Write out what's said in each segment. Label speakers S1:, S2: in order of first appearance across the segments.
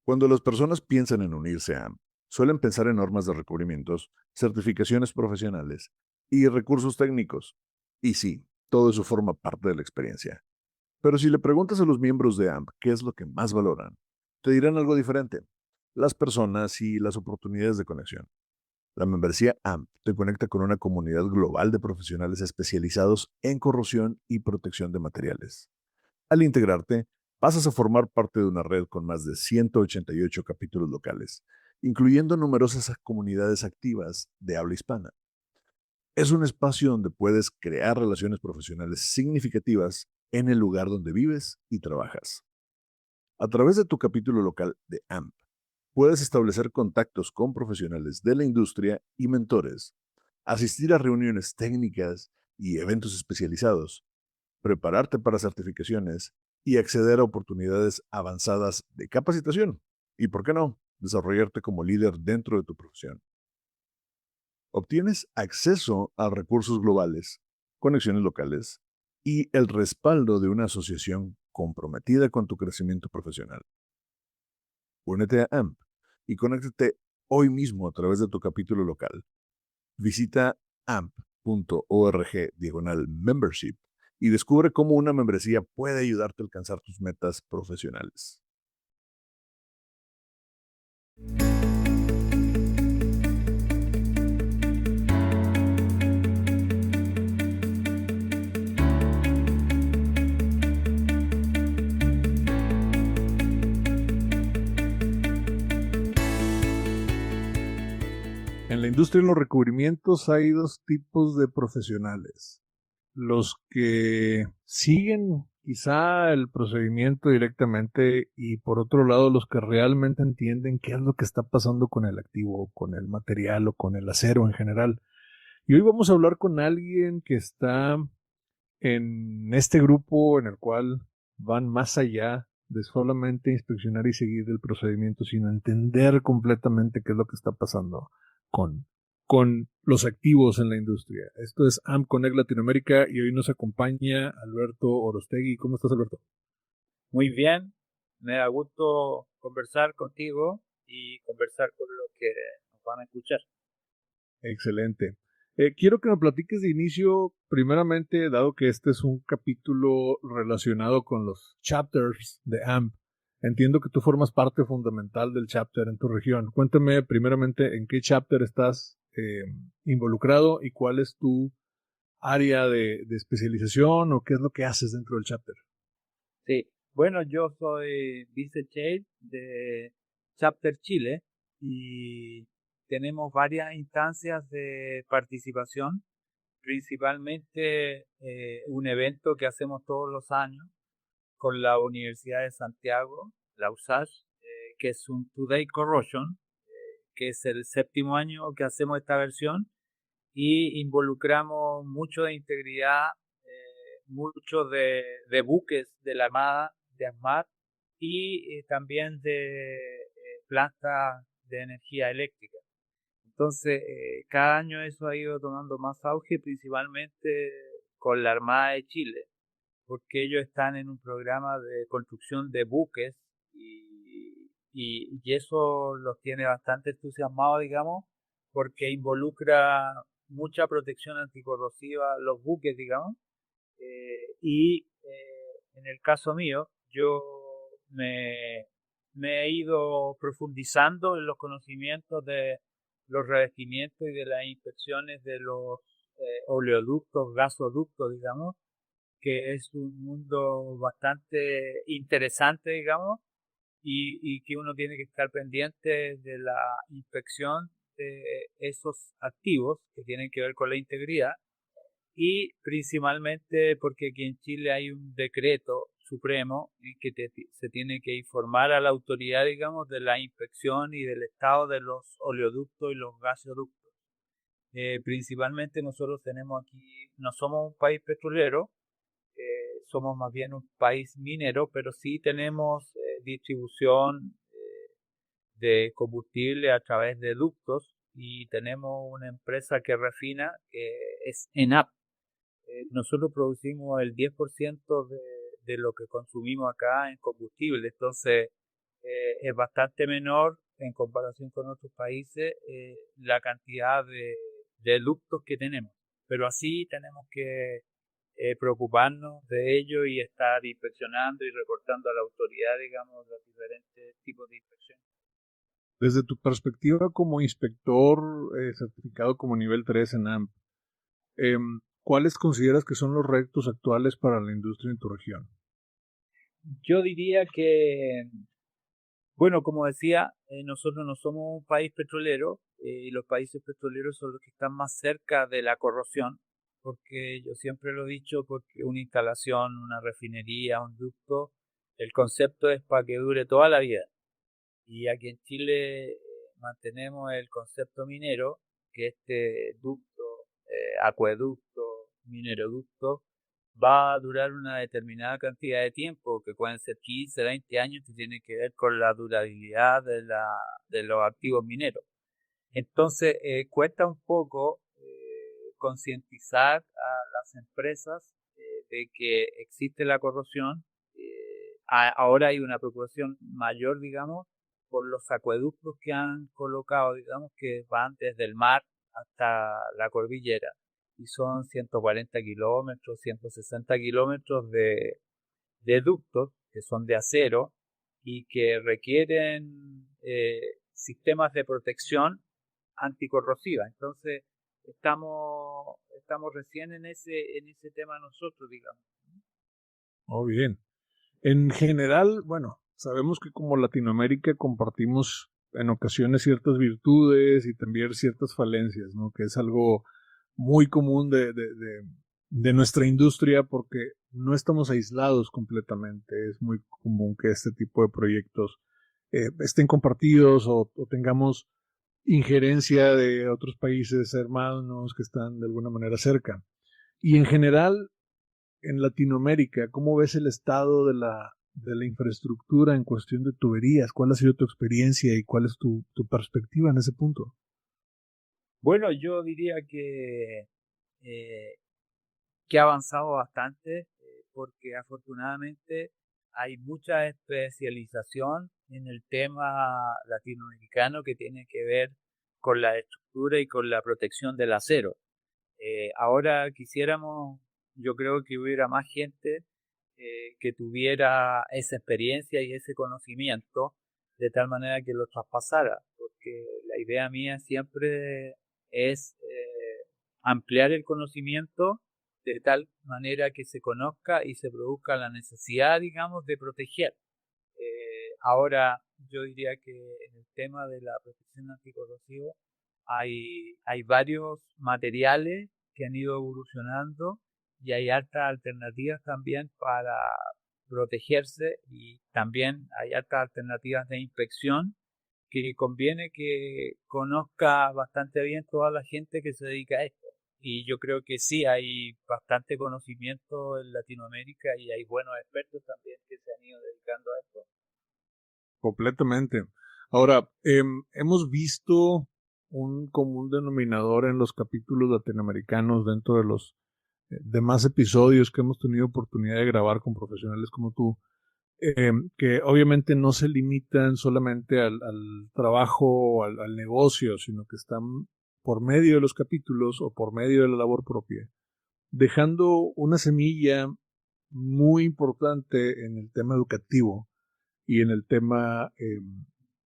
S1: Cuando las personas piensan en unirse a AMP, suelen pensar en normas de recubrimientos, certificaciones profesionales y recursos técnicos. Y sí, todo eso forma parte de la experiencia. Pero si le preguntas a los miembros de AMP qué es lo que más valoran, te dirán algo diferente. Las personas y las oportunidades de conexión. La membresía AMP te conecta con una comunidad global de profesionales especializados en corrosión y protección de materiales. Al integrarte, pasas a formar parte de una red con más de 188 capítulos locales, incluyendo numerosas comunidades activas de habla hispana. Es un espacio donde puedes crear relaciones profesionales significativas en el lugar donde vives y trabajas. A través de tu capítulo local de AMP, puedes establecer contactos con profesionales de la industria y mentores, asistir a reuniones técnicas y eventos especializados, prepararte para certificaciones y acceder a oportunidades avanzadas de capacitación. Y, ¿por qué no?, desarrollarte como líder dentro de tu profesión. Obtienes acceso a recursos globales, conexiones locales y el respaldo de una asociación comprometida con tu crecimiento profesional. Únete a AMP y conéctate hoy mismo a través de tu capítulo local. Visita amp.org/membership y descubre cómo una membresía puede ayudarte a alcanzar tus metas profesionales. En la industria de los recubrimientos hay dos tipos de profesionales. Los que siguen quizá el procedimiento directamente y por otro lado los que realmente entienden qué es lo que está pasando con el activo, con el material o con el acero en general. Y hoy vamos a hablar con alguien que está en este grupo en el cual van más allá de solamente inspeccionar y seguir el procedimiento, sino entender completamente qué es lo que está pasando con, con los activos en la industria. Esto es AMP Connect Latinoamérica y hoy nos acompaña Alberto Orostegui. ¿Cómo estás, Alberto?
S2: Muy bien, me da gusto conversar contigo y conversar con los que nos van a escuchar.
S1: Excelente. Quiero que me platiques de inicio, primeramente, dado que este es un capítulo relacionado con los chapters de AMP. Entiendo que tú formas parte fundamental del chapter en tu región. Cuéntame primeramente en qué chapter estás involucrado y cuál es tu área de especialización o qué es lo que haces dentro del chapter.
S2: Sí, bueno, yo soy vice-chair de Chapter Chile y tenemos varias instancias de participación, principalmente un evento que hacemos todos los años con la Universidad de Santiago, la USACH, que es un Today Corrosion, que es el 7º año que hacemos esta versión y involucramos mucho de integridad, mucho de buques de la Armada, de ASMAR y también de plantas de energía eléctrica. Entonces, cada año eso ha ido tomando más auge, principalmente con la Armada de Chile, porque ellos están en un programa de construcción de buques y eso los tiene bastante entusiasmados, digamos, porque involucra mucha protección anticorrosiva los buques, digamos, en el caso mío, yo me, me he ido profundizando en los conocimientos de los revestimientos y de las inspecciones de los oleoductos, gasoductos, digamos, que es un mundo bastante interesante, digamos, y que uno tiene que estar pendiente de la inspección de esos activos que tienen que ver con la integridad y principalmente porque aquí en Chile hay un decreto supremo en que se tiene que informar a la autoridad, digamos, de la inspección y del estado de los oleoductos y los gasoductos. Principalmente nosotros tenemos aquí, no somos un país petrolero, somos más bien un país minero, pero sí tenemos distribución de combustible a través de ductos y tenemos una empresa que refina, que es ENAP. Nosotros producimos el 10% de lo que consumimos acá en combustible, entonces es bastante menor en comparación con otros países la cantidad de ductos que tenemos. Pero así tenemos que preocuparnos de ello y estar inspeccionando y reportando a la autoridad, digamos, los diferentes tipos de inspección.
S1: Desde tu perspectiva como inspector certificado como nivel 3 en AMP, ¿cuáles consideras que son los retos actuales para la industria en tu región?
S2: Yo diría que, bueno, como decía, nosotros no somos un país petrolero y los países petroleros son los que están más cerca de la corrosión, porque yo siempre lo he dicho, porque una instalación, una refinería, un ducto, el concepto es para que dure toda la vida. Y aquí en Chile mantenemos el concepto minero, que este ducto, acueducto, mineroducto, va a durar una determinada cantidad de tiempo, que pueden ser 15, 20 años, que tiene que ver con la durabilidad de los activos mineros. Entonces, cuesta un poco concientizar a las empresas de que existe la corrosión. Ahora hay una preocupación mayor, digamos, por los acueductos que han colocado, digamos, que van desde el mar hasta la cordillera. Y son 140 kilómetros, 160 kilómetros de ductos que son de acero y que requieren sistemas de protección anticorrosiva. Entonces, estamos recién en ese tema nosotros, digamos.
S1: Oh, bien. En general, bueno, sabemos que como Latinoamérica compartimos en ocasiones ciertas virtudes y también ciertas falencias, ¿no? Que es algo muy común de nuestra industria porque no estamos aislados completamente. Es muy común que este tipo de proyectos estén compartidos o tengamos injerencia de otros países hermanos que están de alguna manera cerca. Y en general, en Latinoamérica, ¿cómo ves el estado de la infraestructura en cuestión de tuberías? ¿Cuál ha sido tu experiencia y cuál es tu perspectiva en ese punto?
S2: Bueno, yo diría eh, que ha avanzado bastante porque afortunadamente hay mucha especialización en el tema latinoamericano que tiene que ver con la estructura y con la protección del acero. Ahora quisiéramos, yo creo que hubiera más gente que tuviera esa experiencia y ese conocimiento de tal manera que lo traspasara, porque la idea mía siempre es ampliar el conocimiento de tal manera que se conozca y se produzca la necesidad, digamos, de proteger. Ahora, yo diría que en el tema de la protección anticorrosiva hay varios materiales que han ido evolucionando y hay altas alternativas también para protegerse y también hay altas alternativas de inspección que conviene que conozca bastante bien toda la gente que se dedica a esto. Y yo creo que sí, hay bastante conocimiento en Latinoamérica y hay buenos expertos también que se han ido dedicando a esto.
S1: Completamente. Ahora, hemos visto un común denominador en los capítulos latinoamericanos dentro de los demás episodios que hemos tenido oportunidad de grabar con profesionales como tú, que obviamente no se limitan solamente al trabajo o al negocio, sino que están por medio de los capítulos o por medio de la labor propia, dejando una semilla muy importante en el tema educativo y en el tema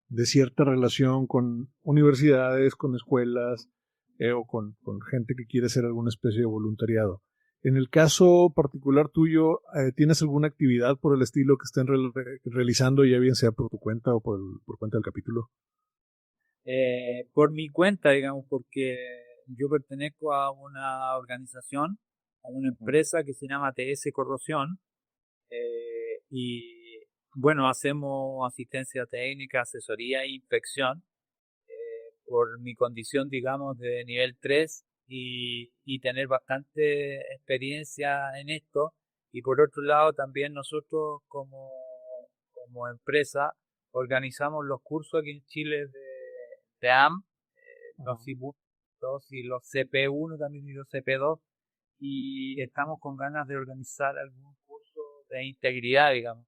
S1: de cierta relación con universidades, con escuelas con gente que quiere hacer alguna especie de voluntariado. En el caso particular tuyo, ¿tienes alguna actividad por el estilo que estén realizando, ya bien sea por tu cuenta o por cuenta del capítulo?
S2: Por mi cuenta, digamos, porque yo pertenezco a una organización, a una empresa que se llama TS Corrosión, y bueno, hacemos asistencia técnica, asesoría e inspección por mi condición, digamos, de nivel 3 y tener bastante experiencia en esto. Y por otro lado, también nosotros como empresa organizamos los cursos aquí en Chile de AM, los CIBU 2 y los CP1 también y los CP2. Y estamos con ganas de organizar algún curso de integridad, digamos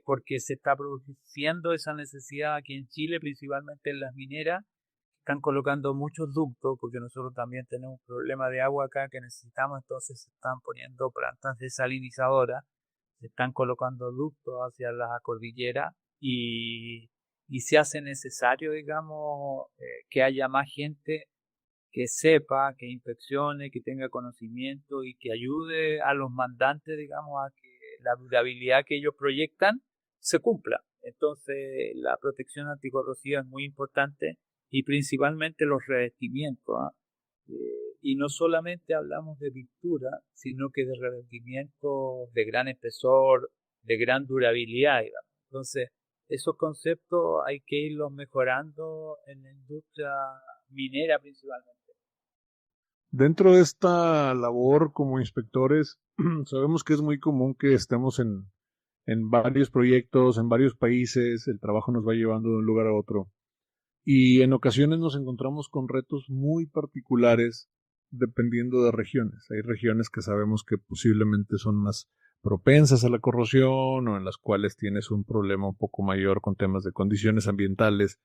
S2: porque se está produciendo esa necesidad aquí en Chile, principalmente en las mineras. Están colocando muchos ductos, porque nosotros también tenemos un problema de agua acá que necesitamos, entonces se están poniendo plantas desalinizadoras, se están colocando ductos hacia la cordillera y se hace necesario, digamos, que haya más gente que sepa, que inspeccione, que tenga conocimiento y que ayude a los mandantes, digamos, a que la durabilidad que ellos proyectan se cumpla. Entonces, la protección anticorrosiva es muy importante y principalmente los revestimientos. ¿Ah? Y no solamente hablamos de pintura, sino que de revestimientos de gran espesor, de gran durabilidad, digamos. Entonces, esos conceptos hay que irlos mejorando en la industria minera principalmente.
S1: Dentro de esta labor como inspectores, sabemos que es muy común que estemos en varios proyectos, en varios países, el trabajo nos va llevando de un lugar a otro. Y en ocasiones nos encontramos con retos muy particulares dependiendo de regiones. Hay regiones que sabemos que posiblemente son más propensas a la corrosión o en las cuales tienes un problema un poco mayor con temas de condiciones ambientales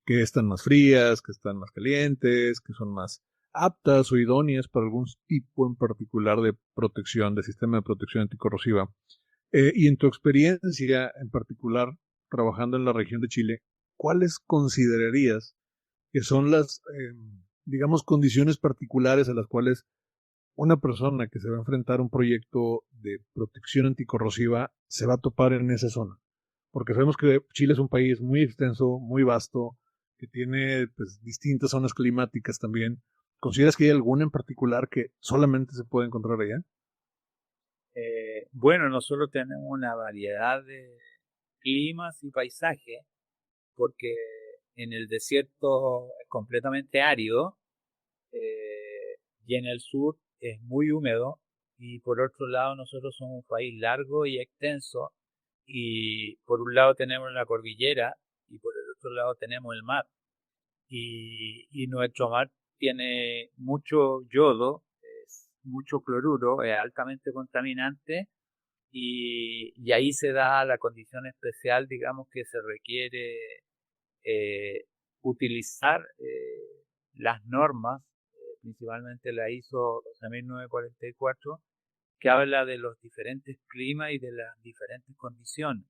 S1: que están más frías, que están más calientes, que son más aptas o idóneas para algún tipo en particular de protección, de sistema de protección anticorrosiva. Y en tu experiencia en particular, trabajando en la región de Chile, ¿cuáles considerarías que son las, digamos, condiciones particulares a las cuales una persona que se va a enfrentar a un proyecto de protección anticorrosiva se va a topar en esa zona? Porque sabemos que Chile es un país muy extenso, muy vasto, que tiene pues, distintas zonas climáticas también. ¿Consideras que hay alguna en particular que solamente se puede encontrar allá?
S2: Bueno, nosotros tenemos una variedad de climas y paisajes, porque en el desierto es completamente árido y en el sur es muy húmedo y por otro lado nosotros somos un país largo y extenso y por un lado tenemos la cordillera y por el otro lado tenemos el mar y nuestro mar tiene mucho yodo, mucho cloruro, es altamente contaminante y ahí se da la condición especial, digamos, que se requiere eh, utilizar las normas, principalmente la ISO 12944, que habla de los diferentes climas y de las diferentes condiciones.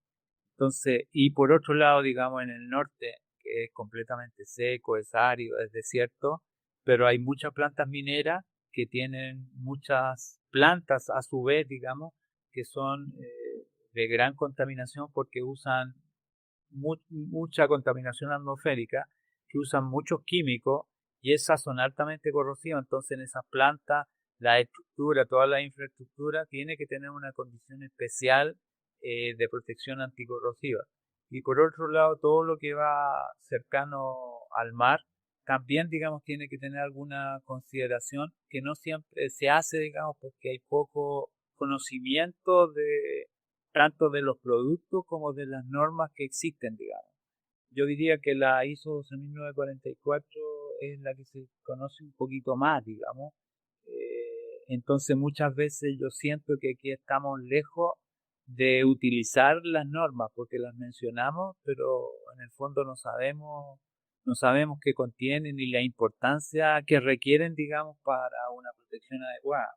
S2: Entonces, y por otro lado, digamos, en el norte, que es completamente seco, es árido, es desierto, pero hay muchas plantas mineras que tienen muchas plantas a su vez, digamos, que son de gran contaminación porque usan mucha contaminación atmosférica, que usan muchos químicos y esas son altamente corrosivas. Entonces, en esas plantas, la estructura, toda la infraestructura tiene que tener una condición especial de protección anticorrosiva. Y por otro lado, todo lo que va cercano al mar, también, digamos, tiene que tener alguna consideración que no siempre se hace, digamos, porque hay poco conocimiento de tanto de los productos como de las normas que existen, digamos. Yo diría que la ISO 16944 es la que se conoce un poquito más, digamos. Entonces muchas veces yo siento que aquí estamos lejos de utilizar las normas porque las mencionamos, pero en el fondo no sabemos qué contienen y la importancia que requieren, digamos, para una protección adecuada.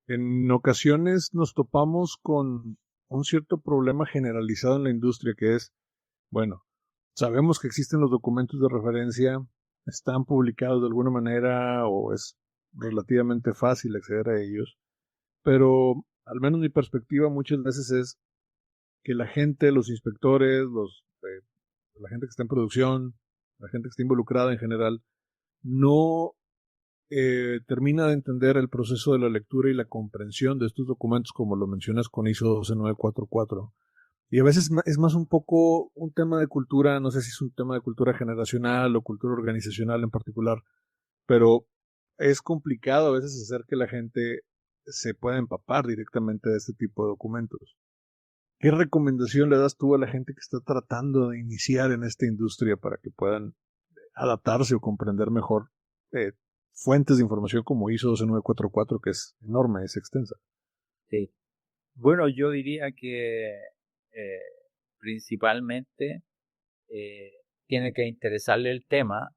S1: En ocasiones nos topamos con un cierto problema generalizado en la industria que es, bueno, sabemos que existen los documentos de referencia, están publicados de alguna manera o es relativamente fácil acceder a ellos, pero al menos mi perspectiva muchas veces es que la gente, los inspectores, la gente que está en producción, la gente que está involucrada en general, no termina de entender el proceso de la lectura y la comprensión de estos documentos, como lo mencionas con ISO 12944. Y a veces es más un poco un tema de cultura, no sé si es un tema de cultura generacional o cultura organizacional en particular, pero es complicado a veces hacer que la gente se pueda empapar directamente de este tipo de documentos. ¿Qué recomendación le das tú a la gente que está tratando de iniciar en esta industria para que puedan adaptarse o comprender mejor eh, fuentes de información como ISO 12944, que es enorme, es extensa?
S2: Sí. Bueno, yo diría que eh, principalmente eh, tiene que interesarle el tema,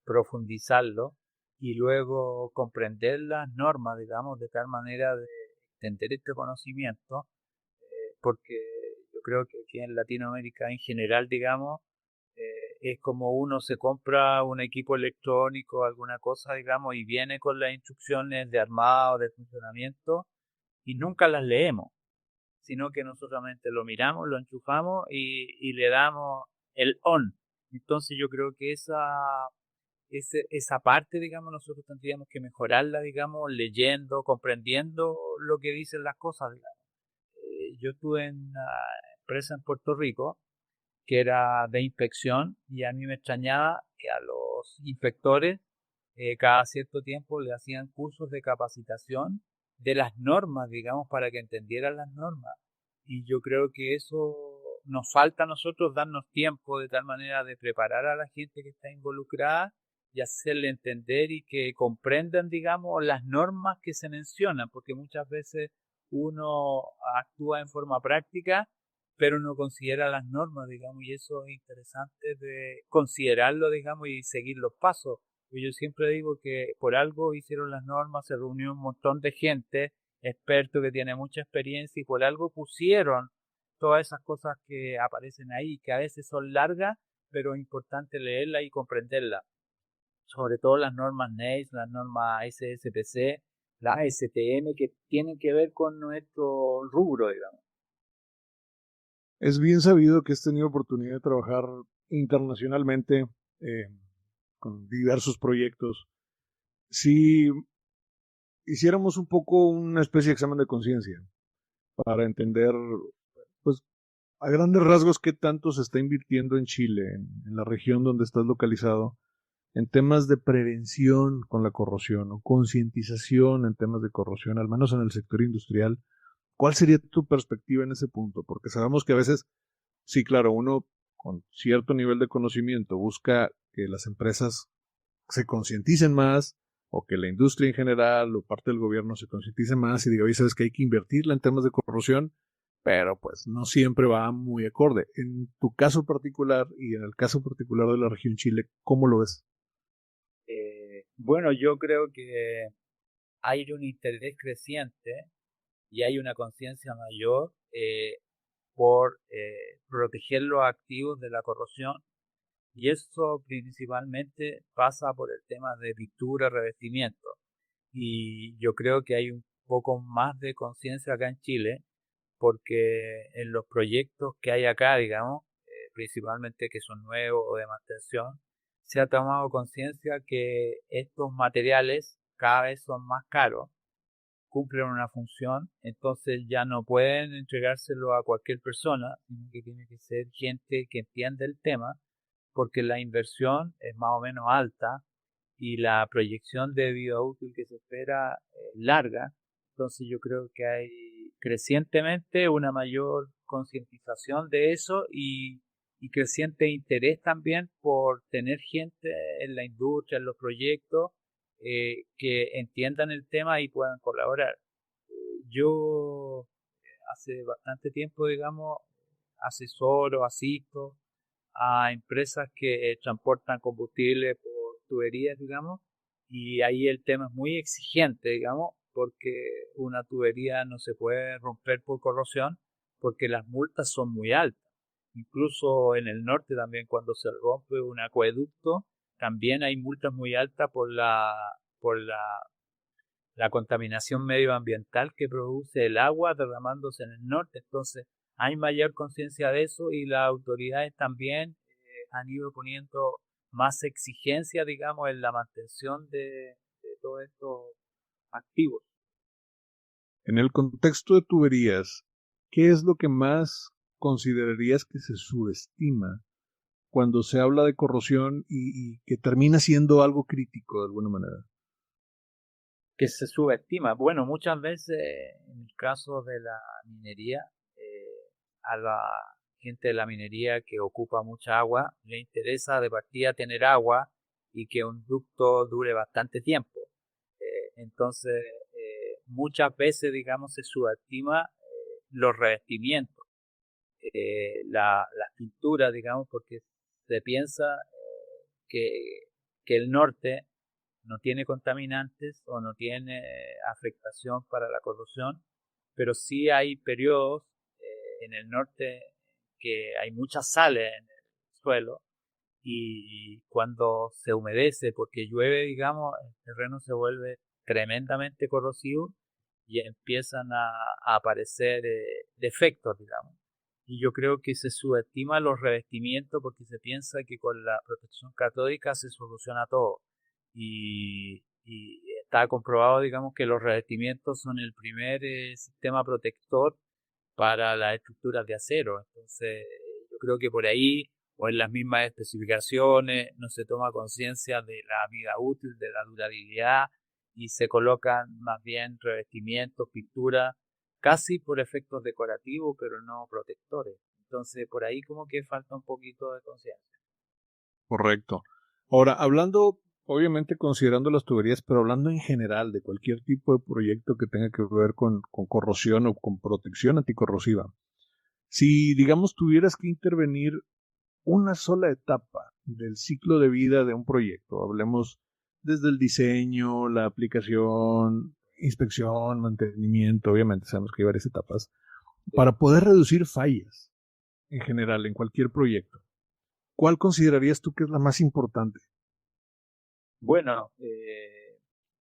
S2: profundizarlo y luego comprender las normas, digamos, de tal manera de entender este conocimiento, porque yo creo que aquí en Latinoamérica en general, digamos, es como uno se compra un equipo electrónico, alguna cosa, digamos, y viene con las instrucciones de armado, de funcionamiento, y nunca las leemos, sino que nosotros solamente lo miramos, lo enchufamos y le damos el on. Entonces yo creo que esa parte, digamos, nosotros tendríamos que mejorarla, digamos, leyendo, comprendiendo lo que dicen las cosas, digamos. Yo estuve en una empresa en Puerto Rico que era de inspección y a mí me extrañaba que a los inspectores cada cierto tiempo le hacían cursos de capacitación de las normas, digamos, para que entendieran las normas. Y yo creo que eso nos falta a nosotros darnos tiempo de tal manera de preparar a la gente que está involucrada y hacerle entender y que comprendan, digamos, las normas que se mencionan, porque muchas veces uno actúa en forma práctica pero no considera las normas, digamos, y eso es interesante de considerarlo, digamos, y seguir los pasos. Y yo siempre digo que por algo hicieron las normas, se reunió un montón de gente, expertos que tiene mucha experiencia, y por algo pusieron todas esas cosas que aparecen ahí, que a veces son largas, pero es importante leerlas y comprenderlas. Sobre todo las normas NACE, las normas SSPC, la STM, que tienen que ver con nuestro rubro, digamos.
S1: Es bien sabido que has tenido oportunidad de trabajar internacionalmente eh, con diversos proyectos. Si hiciéramos un poco una especie de examen de conciencia para entender, pues, a grandes rasgos, qué tanto se está invirtiendo en Chile, en la región donde estás localizado, en temas de prevención con la corrosión o concientización en temas de corrosión, al menos en el sector industrial. ¿Cuál sería tu perspectiva en ese punto? Porque sabemos que a veces, sí, claro, uno con cierto nivel de conocimiento busca que las empresas se concienticen más o que la industria en general o parte del gobierno se concientice más y diga, oye, sabes que hay que invertirla en temas de corrosión, pero pues no siempre va muy acorde. En tu caso particular y en el caso particular de la región Chile, ¿cómo lo ves?
S2: Bueno, yo creo que hay un interés creciente y hay una conciencia mayor por proteger los activos de la corrosión y eso principalmente pasa por el tema de pintura, revestimiento. Y yo creo que hay un poco más de conciencia acá en Chile porque en los proyectos que hay acá, digamos, principalmente que son nuevos o de mantención, se ha tomado conciencia que estos materiales cada vez son más caros, cumplen una función, entonces ya no pueden entregárselo a cualquier persona, sino que tiene que ser gente que entiende el tema, porque la inversión es más o menos alta y la proyección de vida útil que se espera larga. Entonces yo creo que hay crecientemente una mayor concientización de eso y creciente interés también por tener gente en la industria, en los proyectos, que entiendan el tema y puedan colaborar. Yo hace bastante tiempo, digamos, asesoro, asisto a empresas que transportan combustible por tuberías, digamos, y ahí el tema es muy exigente, digamos, porque una tubería no se puede romper por corrosión porque las multas son muy altas. Incluso en el norte también cuando se rompe un acueducto, también hay multas muy altas por la contaminación medioambiental que produce el agua derramándose en el norte. Entonces, hay mayor conciencia de eso y las autoridades también han ido poniendo más exigencia, digamos, en la mantención de todos estos activos.
S1: En el contexto de tuberías, ¿qué es lo que más considerarías que se subestima cuando se habla de corrosión y que termina siendo algo crítico de alguna manera?
S2: Que se subestima. Bueno, muchas veces en el caso de la minería, a la gente de la minería que ocupa mucha agua, le interesa de partida tener agua y que un ducto dure bastante tiempo. Entonces, muchas veces, digamos, se subestima los revestimientos, las pinturas, digamos, porque se piensa que, que el norte no tiene contaminantes o no tiene afectación para la corrosión, pero sí hay periodos en el norte que hay muchas sales en el suelo y cuando se humedece porque llueve, digamos, el terreno se vuelve tremendamente corrosivo y empiezan a aparecer defectos, digamos. Y yo creo que se subestima los revestimientos porque se piensa que con la protección catódica se soluciona todo. Y está comprobado, digamos, que los revestimientos son el primer sistema protector para las estructuras de acero. Entonces, yo creo que por ahí, o en las mismas especificaciones, no se toma conciencia de la vida útil, de la durabilidad, y se colocan más bien revestimientos, pinturas, casi por efectos decorativos, pero no protectores. Entonces, por ahí como que falta un poquito de conciencia.
S3: Correcto. Ahora, hablando, obviamente considerando las tuberías, pero hablando en general de cualquier tipo de proyecto que tenga que ver con corrosión o con protección anticorrosiva, si, digamos, tuvieras que intervenir una sola etapa del ciclo de vida de un proyecto, hablemos desde el diseño, la aplicación, inspección, mantenimiento, obviamente sabemos que hay varias etapas, para poder reducir fallas en general en cualquier proyecto, ¿cuál considerarías tú que es la más importante?
S2: Bueno,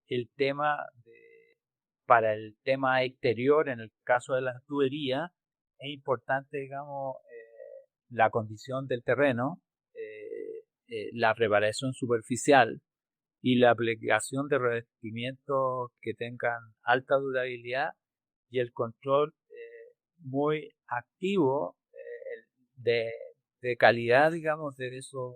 S2: el tema para el tema exterior, en el caso de las tuberías, es importante, digamos, la condición del terreno, la preparación superficial y la aplicación de revestimientos que tengan alta durabilidad y el control muy activo de, de calidad, digamos, de esos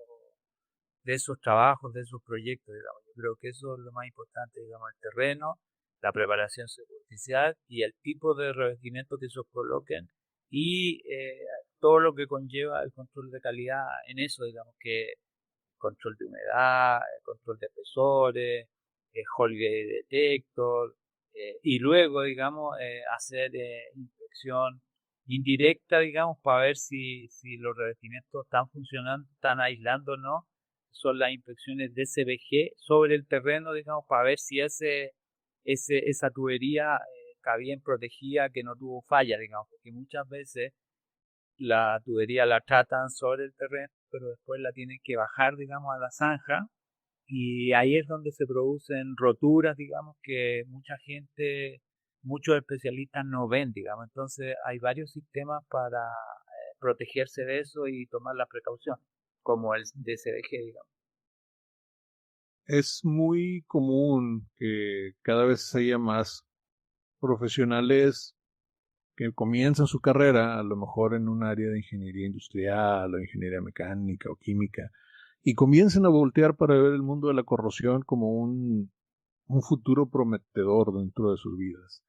S2: trabajos, de esos proyectos, digamos. Yo creo que eso es lo más importante, digamos, el terreno, la preparación superficial y el tipo de revestimiento que se coloquen y todo lo que conlleva el control de calidad en eso, digamos, que control de humedad, control de espesores, holiday detector, y luego, digamos, hacer inspección indirecta, digamos, para ver si los revestimientos están funcionando, están aislando o no. Son las inspecciones de SVG sobre el terreno, digamos, para ver si esa tubería está bien protegida, que no tuvo falla, digamos, porque muchas veces la tubería la tratan sobre el terreno, pero después la tienen que bajar, digamos, a la zanja, y ahí es donde se producen roturas, digamos, que mucha gente, muchos especialistas no ven, digamos. Entonces hay varios sistemas para protegerse de eso y tomar la precaución, como el DCDG, digamos.
S3: Es muy común que cada vez haya más profesionales que comienzan su carrera, a lo mejor en un área de ingeniería industrial o ingeniería mecánica o química, y comiencen a voltear para ver el mundo de la corrosión como un futuro prometedor dentro de sus vidas.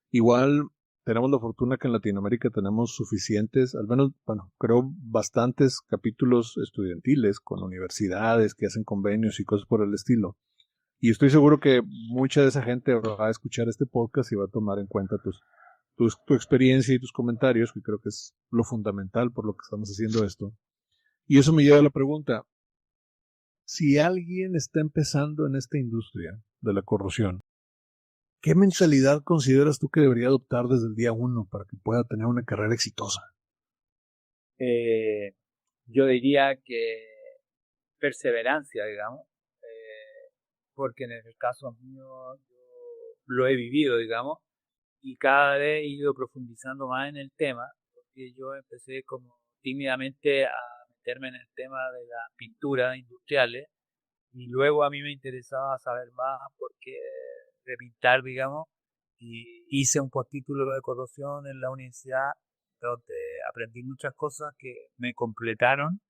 S3: Igual tenemos la fortuna que en Latinoamérica tenemos suficientes, al menos, bueno, creo bastantes capítulos estudiantiles con universidades que hacen convenios y cosas por el estilo. Y estoy seguro que mucha de esa gente va a escuchar este podcast y va a tomar en cuenta tu experiencia y tus comentarios, que creo que es lo fundamental por lo que estamos haciendo esto. Y eso me lleva a la pregunta, si alguien está empezando en esta industria de la corrosión, ¿qué mentalidad consideras tú que debería adoptar desde el día uno para que pueda tener una carrera exitosa?
S2: Eh, yo diría que perseverancia, digamos, porque en el caso mío yo lo he vivido, digamos, y cada vez he ido profundizando más en el tema, porque yo empecé como tímidamente a meterme en el tema de las pinturas industriales y luego a mí me interesaba saber más porque de pintar, digamos, y hice un postítulo de corrosión en la universidad donde aprendí muchas cosas que me completaron.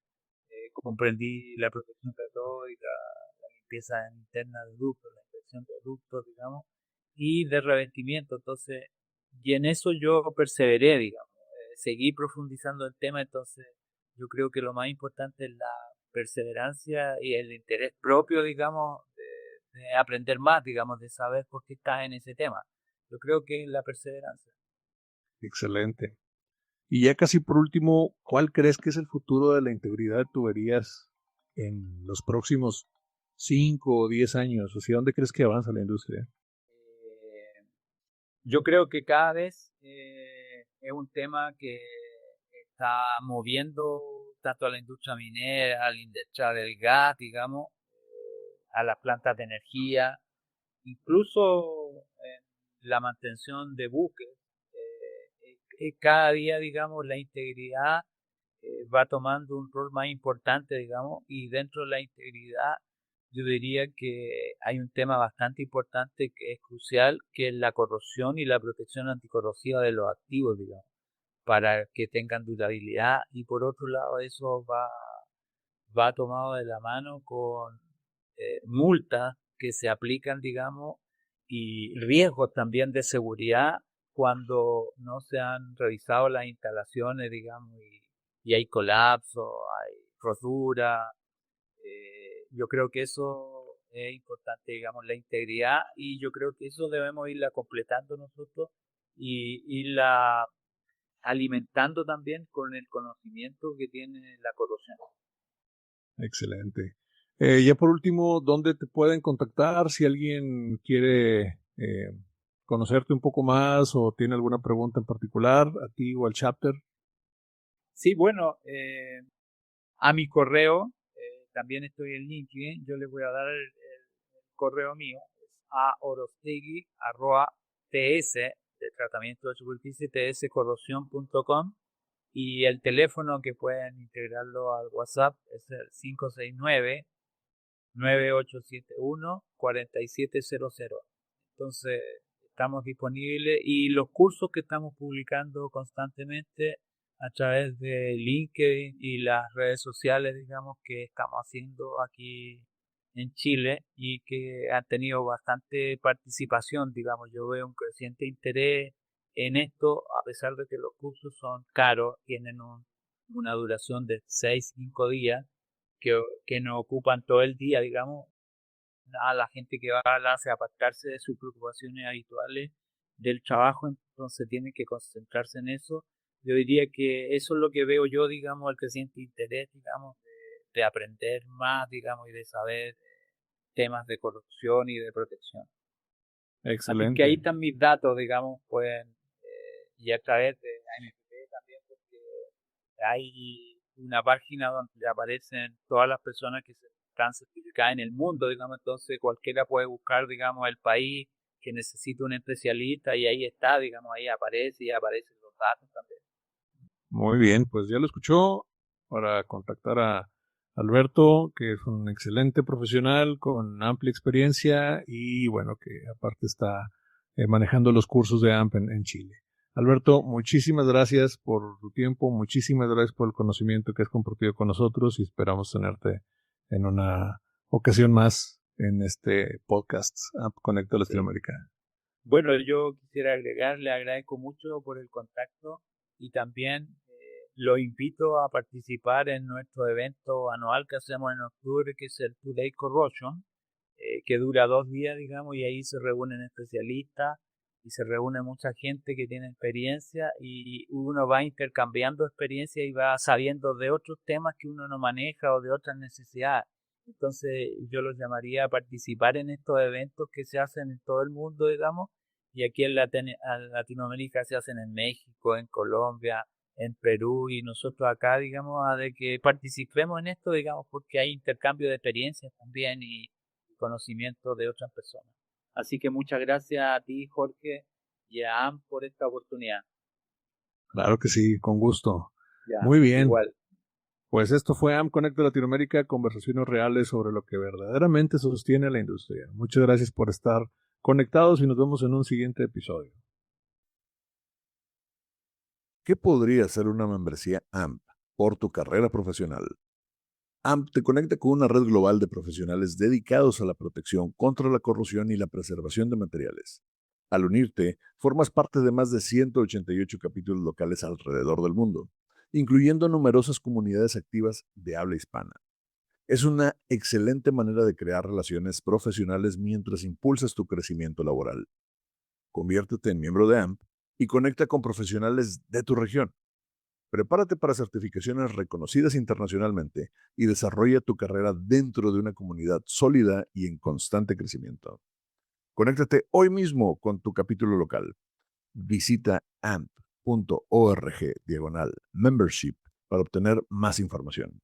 S2: Comprendí la protección catódica, la limpieza interna de ductos, la inspección de ductos, digamos, y de revestimiento. Entonces, y en eso yo perseveré, digamos, seguí profundizando el tema. Entonces, yo creo que lo más importante es la perseverancia y el interés propio, digamos, de aprender más, digamos, de saber por qué estás en ese tema. Yo creo que es la perseverancia.
S3: Excelente. Y ya casi por último, ¿cuál crees que es el futuro de la integridad de tuberías en los próximos 5 o 10 años? ¿Hacia dónde crees que avanza la industria?
S2: Yo creo que cada vez es un tema que está moviendo tanto a la industria minera, a la industria del gas, digamos, a las plantas de energía, incluso la mantención de buques. Cada día, digamos, la integridad va tomando un rol más importante, digamos, y dentro de la integridad yo diría que hay un tema bastante importante que es crucial, que es la corrosión y la protección anticorrosiva de los activos, digamos, para que tengan durabilidad. Y por otro lado, eso va tomado de la mano con multas que se aplican, digamos, y riesgos también de seguridad cuando no se han revisado las instalaciones, digamos, y hay colapso, hay rotura. Yo creo que eso es importante, digamos, la integridad, y yo creo que eso debemos irla completando nosotros y irla alimentando también con el conocimiento que tiene la corrosión.
S3: Excelente. Ya por último, ¿dónde te pueden contactar si alguien quiere conocerte un poco más o tiene alguna pregunta en particular a ti o al chapter?
S2: Sí, bueno, a mi correo, también estoy en LinkedIn, yo les voy a dar el correo mío, es aorostegui@ts, de tratamiento de superficie, tscorrosión.com, y el teléfono que pueden integrarlo al WhatsApp es el 569-9871-4700. Entonces, estamos disponibles, y los cursos que estamos publicando constantemente a través de LinkedIn y las redes sociales, digamos, que estamos haciendo aquí en Chile y que han tenido bastante participación, digamos. Yo veo un creciente interés en esto, a pesar de que los cursos son caros, tienen una duración de 6-5 días, que nos ocupan todo el día, digamos. A la gente que va la hace apartarse de sus preocupaciones habituales del trabajo, entonces tiene que concentrarse en eso. Yo diría que eso es lo que veo yo, digamos, el creciente interés, digamos, de aprender más, digamos, y de saber temas de corrupción y de protección. Así que ahí
S3: Excelente.
S2: están mis datos, digamos, pueden, y a través de ANFP también, porque hay una página donde aparecen todas las personas que se están certificadas en el mundo, digamos. Entonces cualquiera puede buscar, digamos, el país que necesita un especialista, y ahí está, digamos, ahí aparece, y aparecen los datos también.
S3: Muy bien, pues ya lo escuchó. Para contactar a Alberto, que es un excelente profesional con amplia experiencia y bueno, que aparte está manejando los cursos de AMP en Chile. Alberto, muchísimas gracias por tu tiempo, muchísimas gracias por el conocimiento que has compartido con nosotros y esperamos tenerte en una ocasión más en este podcast AMP Conecta Latinoamérica.
S2: Bueno, yo quisiera agregar, le agradezco mucho por el contacto, y también lo invito a participar en nuestro evento anual que hacemos en octubre, que es el Today Corrosion, que dura 2 días, digamos, y ahí se reúnen especialistas y se reúne mucha gente que tiene experiencia, y uno va intercambiando experiencia y va sabiendo de otros temas que uno no maneja o de otras necesidades. Entonces yo los llamaría a participar en estos eventos que se hacen en todo el mundo, digamos, y aquí en Latinoamérica se hacen en México, en Colombia, en Perú, y nosotros acá, digamos, a de que participemos en esto, digamos, porque hay intercambio de experiencias también y conocimiento de otras personas. Así que muchas gracias a ti, Jorge, y a Am por esta oportunidad.
S3: Claro que sí, con gusto.
S2: Ya,
S3: Muy bien.
S2: igual.
S3: Pues esto fue AMP Conecta Latinoamérica, conversaciones reales sobre lo que verdaderamente sostiene la industria. Muchas gracias por estar conectados y nos vemos en un siguiente episodio.
S1: ¿Qué podría ser una membresía AMP por tu carrera profesional? AMP te conecta con una red global de profesionales dedicados a la protección contra la corrosión y la preservación de materiales. Al unirte, formas parte de más de 188 capítulos locales alrededor del mundo, incluyendo numerosas comunidades activas de habla hispana. Es una excelente manera de crear relaciones profesionales mientras impulsas tu crecimiento laboral. Conviértete en miembro de AMP y conecta con profesionales de tu región. Prepárate para certificaciones reconocidas internacionalmente y desarrolla tu carrera dentro de una comunidad sólida y en constante crecimiento. Conéctate hoy mismo con tu capítulo local. Visita amp.org/membership para obtener más información.